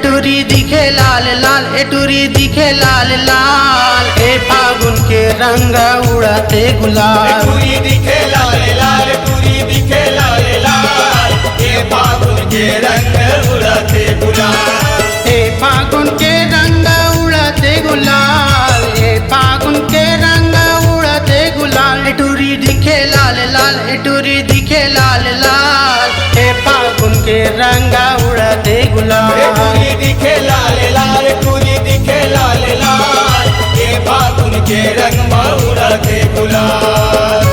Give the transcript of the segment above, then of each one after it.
एटूरी दिखे लाल लाल, एटूरी दिखे लाल लाल। ए फागुन के रंग उड़ाते गुलाल, एटूरी दिखे लाल लाल, एटूरी दिखे लाल लाल। ए फागुन के रंग उड़ाते गुलाल, ए फागुन के रंग उड़ाते गुलाल, ए फागुन के रंग उड़ाते गुलाल। एटूरी दिखे लाल लाल, एटूरी दिखे लाल लाल। ए फागुन के रंग उड़ाते गुलाल, एटूरी दिखे लाल लाल, एटूरी दिखे लाल लाल। ए फागुन के रंग उड़ाते गुलाल।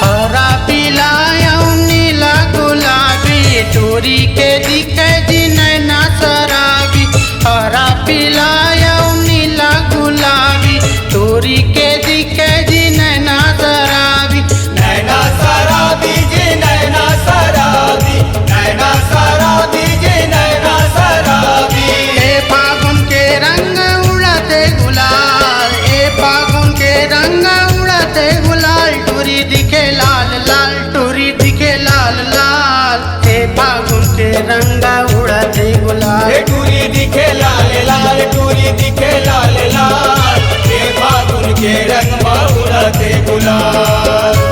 हरा पीला नीला गुलाबी, एटूरी के दिखे जी नैना शराबी। हरा पीला नीला गुलाबी, एटूरी के दिखे जी नैना शराबी। नैना शराबी जी नैना शराबी, नैना शराबी जी नैना शराबी। ए फागुन के रंग उड़ाते गुलाल, ए फागुन के रंग उड़ाते गुलाल। टूरी दिखे लाल लाल, टूरी दिखे लाल लाल। ए फागुन के रंग उड़ाते गुलाल, एटूरी दिखे लाल लाल, एटूरी दिखे लाल लाल। ए फागुन के रंग उड़ाते गुलाल।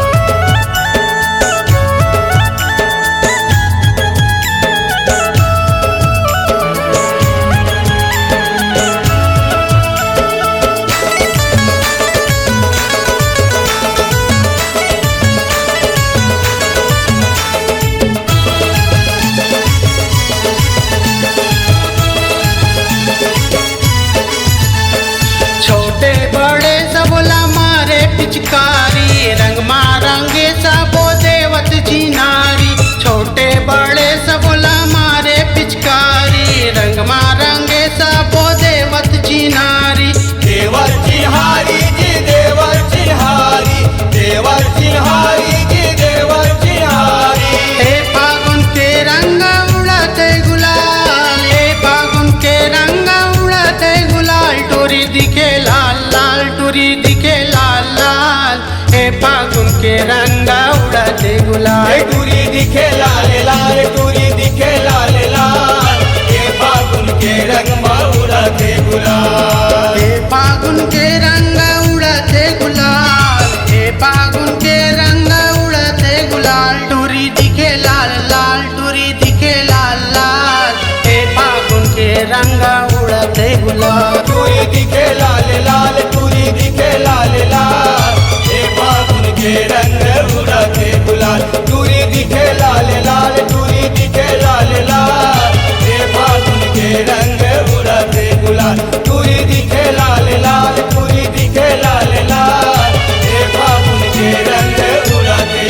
छोटे बड़े सबला मारे पिचकारी, रंग मारंगे सबो देवत जी नारी। छोटे बड़े सबला मारे पिचकारी, रंग मारंगे सबो देवत जी नारी। देवर चिन्हारी जी देवर चिन्हारी, देवर चिन्हारी जी देवर चिन्हारी। ए फागुन के रंग उड़ाते गुलाल, ए फागुन के रंग उड़ाते गुलाल। टूरी दिखे लाल लाल, टूरी दिखे लाल लाल। ए फागुन के रंग उड़ाते गुलाल, एटूरी दिखे लाल लाल, एटूरी दिखे लाल लाल। ए फागुन के रंग उड़ाते गुलाल। ए फागुन के रंग उड़ाते गुलाल, ए फागुन के रंग उड़ाते गुलाल। टूरी दिखे लाल लाल, टूरी दिखे लाल लाल। ए फागुन के रंग उड़ाते गुलाल, टूरी दिखे लाल लाल, टूरी दिखे लाल लाल। ए फागुन के रंग उड़ाते गुलाल, टूरी दिखे लाल लाल, टूरी दिखे लाल लाल। ए फागुन के रंग उड़ाते गुलाल, टूरी दिखे लाल लाल, टूरी दिखे लाल लाल। ए फागुन के रंग उड़ाते